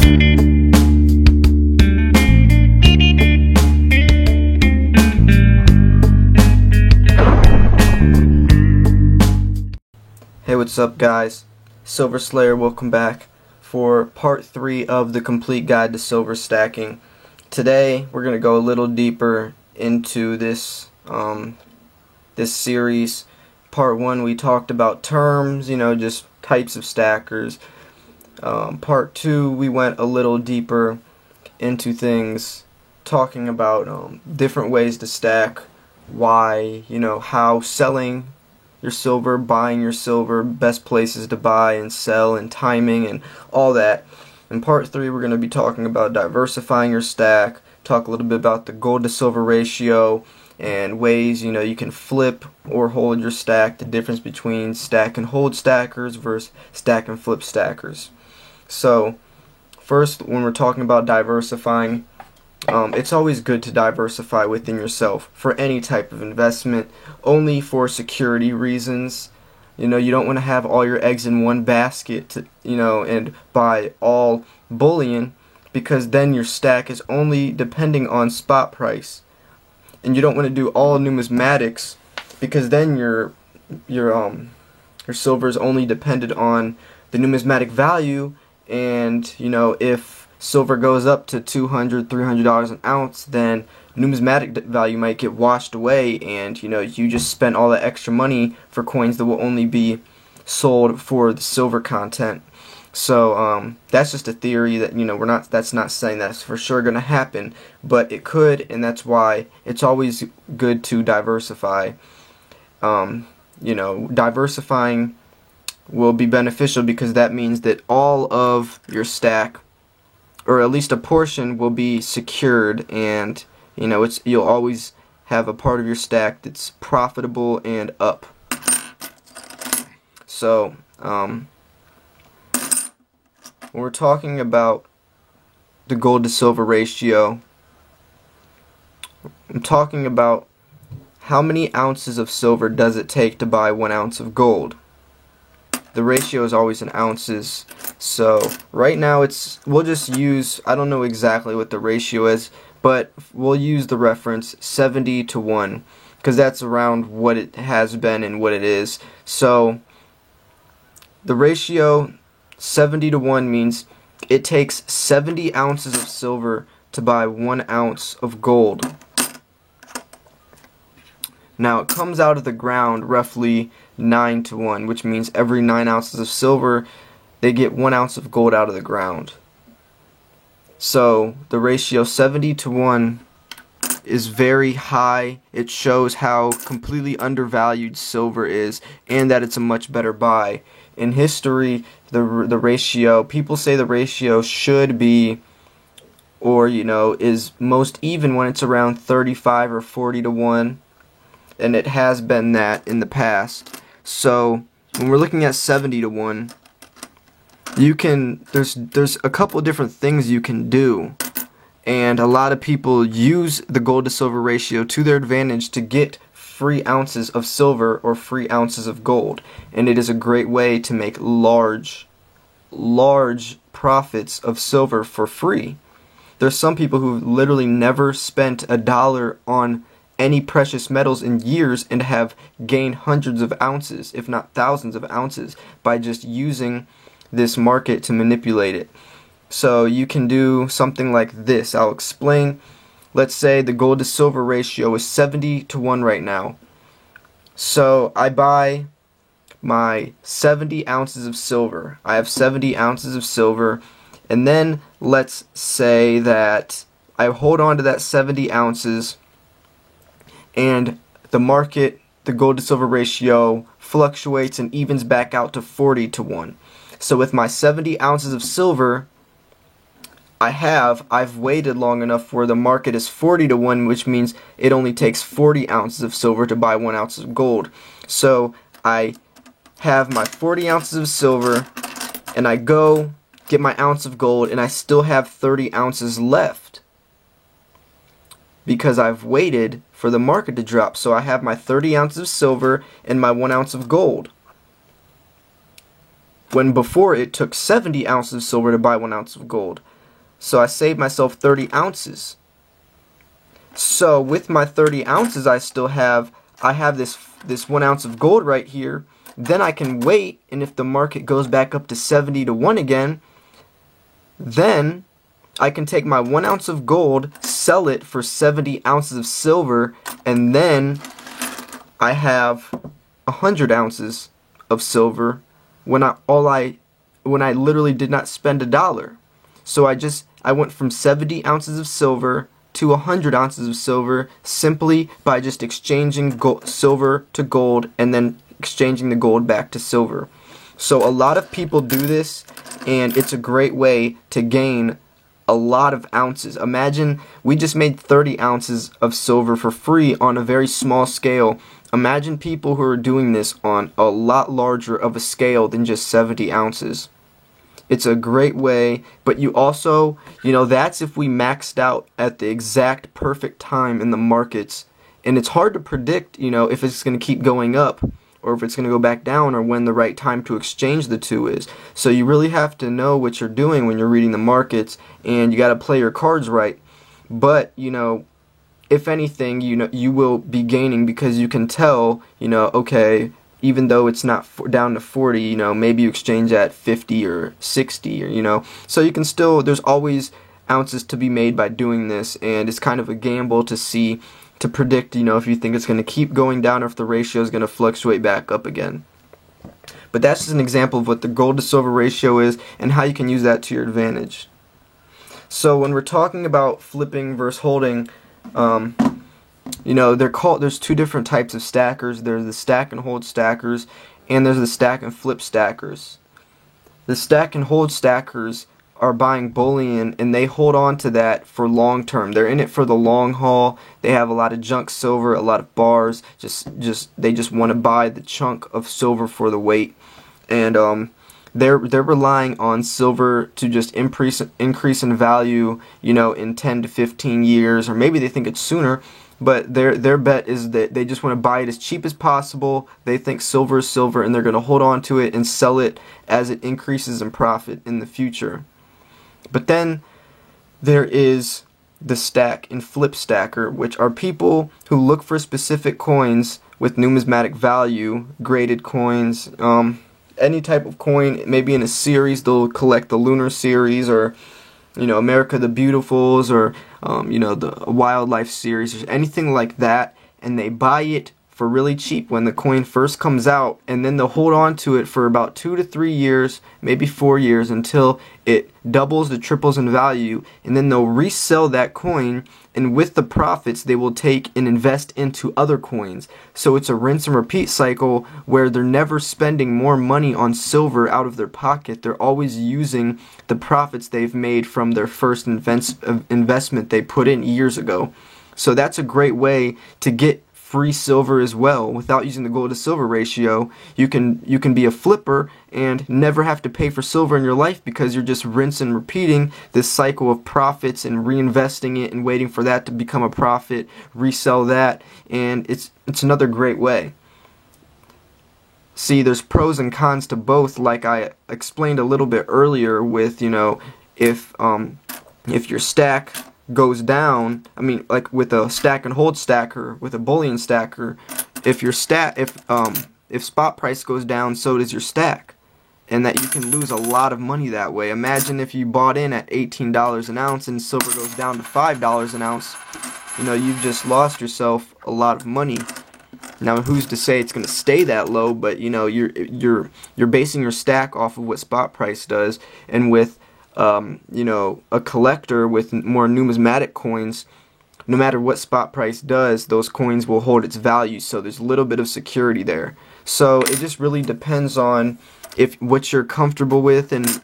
Hey, what's up guys? Silver Slayer, welcome back for part 3 of the complete guide to silver stacking. Today we're going to go a little deeper into this series. Part 1 we talked about terms, just types of stackers. Part 2 we went a little deeper into things, talking about different ways to stack, why, how selling your silver, buying your silver, best places to buy and sell, and timing and all that. In part 3 we're going to be talking about diversifying your stack, talk a little bit about the gold to silver ratio and ways you can flip or hold your stack, the difference between stack and hold stackers versus stack and flip stackers. So first, when we're talking about diversifying, it's always good to diversify within yourself for any type of investment, only for security reasons. You don't want to have all your eggs in one basket, and buy all bullion, because then your stack is only depending on spot price. And you don't want to do all numismatics, because then your silver is only dependent on the numismatic value, and if silver goes up to $200, $300 an ounce, then numismatic value might get washed away, and you just spent all that extra money for coins that will only be sold for the silver content. So that's just a theory that that's not saying that's for sure going to happen, but it could, and that's why it's always good to diversify. Diversifying will be beneficial, because that means that all of your stack, or at least a portion, will be secured, and you'll always have a part of your stack that's profitable and up. So when we're talking about the gold to silver ratio, I'm talking about how many ounces of silver does it take to buy 1 ounce of gold. The ratio is always in ounces. So right now we'll just use, I don't know exactly what the ratio is, but we'll use the reference 70 to 1, because that's around what it has been and what it is. So the ratio 70 to 1 means it takes 70 ounces of silver to buy 1 ounce of gold. Now it comes out of the ground roughly 9 to 1, which means every 9 ounces of silver they get 1 ounce of gold out of the ground. So the ratio 70 to 1 is very high. It shows how completely undervalued silver is, and that it's a much better buy. In history, the ratio, people say the ratio should be, or is most even when it's around 35 or 40 to 1, and it has been that in the past. So when we're looking at 70 to 1, there's a couple different things you can do, and a lot of people use the gold to silver ratio to their advantage to get free ounces of silver or free ounces of gold, and it is a great way to make large profits of silver for free. There's some people who literally never spent $1 on any precious metals in years and have gained hundreds of ounces, if not thousands of ounces, by just using this market to manipulate it. So you can do something like this. I'll explain. Let's say the gold to silver ratio is 70 to 1 right now. So I buy my 70 ounces of silver. I have 70 ounces of silver, and then let's say that I hold on to that 70 ounces, and the market, the gold to silver ratio, fluctuates and evens back out to 40 to 1. So with my 70 ounces of silver, I've waited long enough where the market is 40 to 1, which means it only takes 40 ounces of silver to buy 1 ounce of gold. So I have my 40 ounces of silver, and I go get my ounce of gold, and I still have 30 ounces left, because I've waited for the market to drop. So I have my 30 ounces of silver and my 1 ounce of gold, when before it took 70 ounces of silver to buy 1 ounce of gold. So I saved myself 30 ounces. So with my 30 ounces I have this 1 ounce of gold right here. Then I can wait, and if the market goes back up to 70 to 1 again, then I can take my 1 ounce of gold, sell it for 70 ounces of silver, and then I have 100 ounces of silver when I literally did not spend $1. So I went from 70 ounces of silver to 100 ounces of silver simply by just exchanging silver to gold and then exchanging the gold back to silver. So a lot of people do this, and it's a great way to gain a lot of ounces. Imagine we just made 30 ounces of silver for free on a very small scale. Imagine people who are doing this on a lot larger of a scale than just 70 ounces. It's a great way, but you also, that's if we maxed out at the exact perfect time in the markets. And it's hard to predict, if it's going to keep going up or if it's going to go back down or when the right time to exchange the two is. So you really have to know what you're doing when you're reading the markets, and you got to play your cards right. But, if anything, you will be gaining because you can tell, okay, even though it's not down to 40, maybe you exchange at 50 or 60, or, so you can still, there's always ounces to be made by doing this, and it's kind of a gamble to predict, if you think it's going to keep going down or if the ratio is going to fluctuate back up again. But that's just an example of what the gold to silver ratio is and how you can use that to your advantage. So when we're talking about flipping versus holding, there's two different types of stackers. There's the stack and hold stackers, and there's the stack and flip stackers. The stack and hold stackers are buying bullion, and they hold on to that for long term. They're in it for the long haul. They have a lot of junk silver, a lot of bars. They just want to buy the chunk of silver for the weight, and they're relying on silver to just increase in value, in 10 to 15 years, or maybe they think it's sooner. But their bet is that they just want to buy it as cheap as possible. They think silver is silver, and they're going to hold on to it and sell it as it increases in profit in the future. But then there is the stack and flip stacker, which are people who look for specific coins with numismatic value, graded coins, any type of coin, maybe in a series. They'll collect the Lunar Series, or America the Beautifuls, or the Wildlife Series, or anything like that, and they buy it for really cheap when the coin first comes out, and then they'll hold on to it for about 2 to 3 years, maybe 4 years, until it doubles or triples in value, and then they'll resell that coin, and with the profits they will take and invest into other coins. So it's a rinse and repeat cycle where they're never spending more money on silver out of their pocket. They're always using the profits they've made from their first investment they put in years ago. So that's a great way to get free silver as well without using the gold to silver ratio. You can be a flipper and never have to pay for silver in your life because you're just rinsing and repeating this cycle of profits and reinvesting it and waiting for that to become a profit, resell that, and it's another great way. See, there's pros and cons to both, like I explained a little bit earlier with, if your stack goes down, like with a stack and hold stacker, with a bullion stacker, if spot price goes down, so does your stack, and that you can lose a lot of money that way. Imagine if you bought in at $18 an ounce and silver goes down to $5 an ounce. You've just lost yourself a lot of money. Now, who's to say it's going to stay that low? But you're basing your stack off of what spot price does, and with a collector with more numismatic coins, no matter what spot price does, those coins will hold its value, so there's a little bit of security there. So it just really depends on what you're comfortable with, and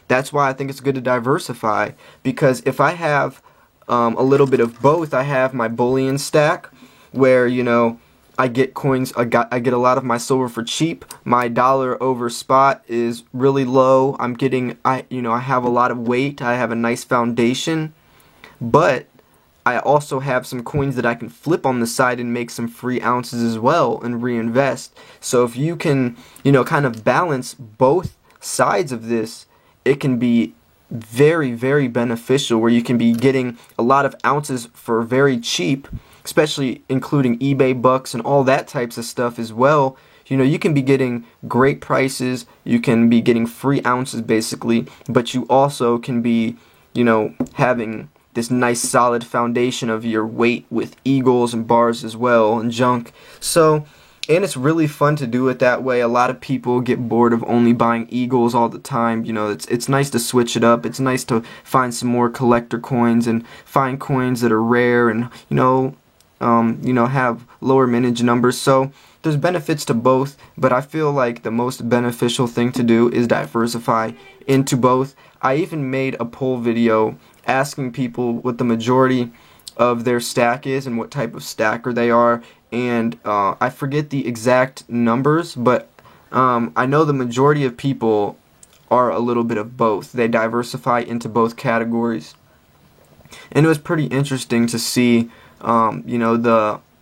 that's why I think it's good to diversify, because if I have a little bit of both, I have my bullion stack where I get coins, I get a lot of my silver for cheap. My dollar over spot is really low. I have a lot of weight. I have a nice foundation, but I also have some coins that I can flip on the side and make some free ounces as well and reinvest. So if you can, kind of balance both sides of this, it can be very, very beneficial, where you can be getting a lot of ounces for very cheap, especially including eBay bucks and all that types of stuff as well. You know, you can be getting great prices, you can be getting free ounces basically, but you also can be, you know, having this nice solid foundation of your weight with eagles and bars as well and junk. So, and it's really fun to do it that way. A lot of people get bored of only buying eagles all the time. You know, it's nice to switch it up. It's nice to find some more collector coins and find coins that are rare and, you know, have lower mintage numbers. So there's benefits to both, but I feel like the most beneficial thing to do is diversify into both. I even made a poll video asking people what the majority of their stack is and what type of stacker they are, and I forget the exact numbers, but I know the majority of people are a little bit of both. They diversify into both categories, and it was pretty interesting to see you know,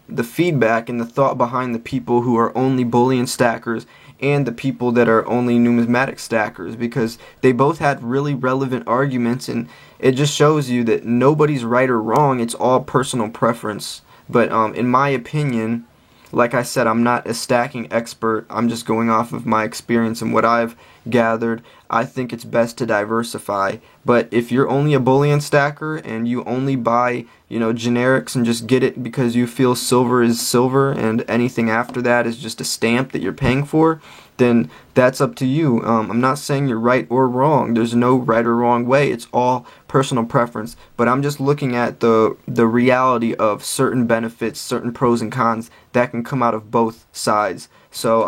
the feedback and the thought behind the people who are only bullion stackers and the people that are only numismatic stackers, because they both had really relevant arguments, and it just shows you that nobody's right or wrong. It's all personal preference. But in my opinion, like I said, I'm not a stacking expert. I'm just going off of my experience and what I've gathered. I think it's best to diversify. But if you're only a bullion stacker and you only buy, you know, generics and just get it because you feel silver is silver and anything after that is just a stamp that you're paying for, then that's up to you. I'm not saying you're right or wrong. There's no right or wrong way. It's all personal preference. But I'm just looking at the reality of certain benefits, certain pros and cons that can come out of both sides. So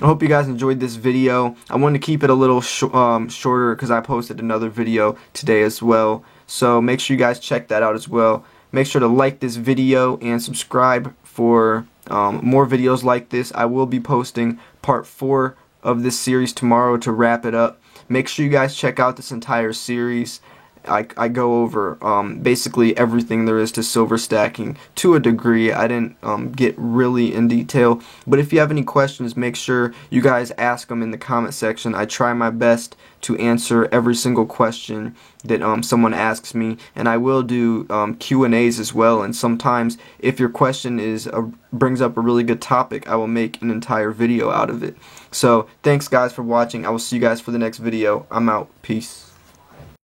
I hope you guys enjoyed this video. I wanted to keep it a little shorter because I posted another video today as well. So make sure you guys check that out as well. Make sure to like this video and subscribe for more videos like this. I will be posting part 4 of this series tomorrow to wrap it up. Make sure you guys check out this entire series. I go over basically everything there is to silver stacking to a degree. I didn't get really in detail, but if you have any questions, make sure you guys ask them in the comment section. I try my best to answer every single question that someone asks me, and I will do Q&As as well, and sometimes if your question brings up a really good topic, I will make an entire video out of it. So thanks guys for watching. I will see you guys for the next video. I'm out. Peace.